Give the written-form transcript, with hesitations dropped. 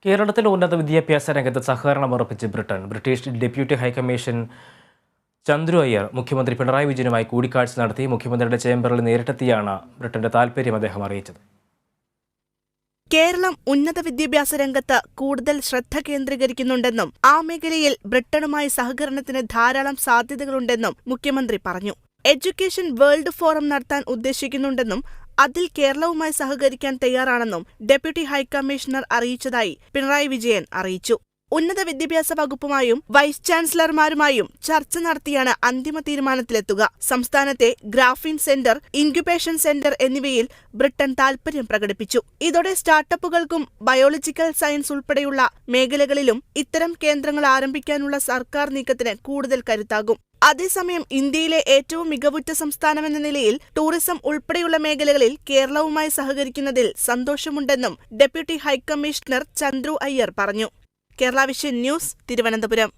കേരളത്തിൽ ഉന്നത വിദ്യാഭ്യാസ രംഗത്ത് സഹകരണം ഉറപ്പിച്ച് Britain. British deputy high commission Chandru Iyer മുഖ്യമന്ത്രി പിണറായി വിജയനുമായി കൂടിക്കാഴ്ച നടത്തി. മുഖ്യമന്ത്രിയുടെ ചേംബറിൽ നേരിട്ടെത്തിയാണ് ബ്രിട്ടന്റെ താൽപര്യം അദ്ദേഹം അറിയിച്ചത്. കേരളം ഉന്നത വിദ്യാഭ്യാസ രംഗത്ത് കൂടുതൽ ശ്രദ്ധ കേന്ദ്രീകരിക്കുന്നുണ്ടെന്നും ആ മേഖലയിൽ ബ്രിട്ടനുമായി സഹകരണത്തിന് ധാരാളം സാധ്യതകളുണ്ടെന്നും മുഖ്യമന്ത്രി പറഞ്ഞു. എഡ്യൂക്കേഷൻ വേൾഡ് ഫോറം നടത്താൻ ഉദ്ദേശിക്കുന്നുണ്ടെന്നും അതിൽ കേരളവുമായി സഹകരിക്കാൻ തയ്യാറാണെന്നും ഡെപ്യൂട്ടി ഹൈക്കമ്മീഷണർ അറിയിച്ചതായി പിണറായി വിജയൻ അറിയിച്ചു. ഉന്നത വിദ്യാഭ്യാസ വകുപ്പുമായും വൈസ് ചാൻസലർമാരുമായും ചർച്ച നടത്തിയാണ് അന്തിമ തീരുമാനത്തിലെത്തുക. സംസ്ഥാനത്തെ ഗ്രാഫീൻ സെന്റർ, ഇൻക്യുബേഷൻ സെന്റർ എന്നിവയിൽ ബ്രിട്ടൻ താൽപര്യം പ്രകടിപ്പിച്ചു. ഇതോടെ സ്റ്റാർട്ടപ്പുകൾക്കും ബയോളജിക്കൽ സയൻസ് ഉൾപ്പെടെയുള്ള മേഖലകളിലും ഇത്തരം കേന്ദ്രങ്ങൾ ആരംഭിക്കാനുള്ള സർക്കാർ നീക്കത്തിന് കൂടുതൽ കരുത്താകും. അതേസമയം ഇന്ത്യയിലെ ഏറ്റവും മികവുറ്റ സംസ്ഥാനമെന്ന നിലയിൽ ടൂറിസം ഉൾപ്പെടെയുള്ള മേഖലകളിൽ കേരളവുമായി സഹകരിക്കുന്നതിൽ സന്തോഷമുണ്ടെന്നും ഡെപ്യൂട്ടി ഹൈക്കമ്മീഷണർ ചന്ദ്രു അയ്യർ പറഞ്ഞു. Kerala vision news, Thiruvananthapuram.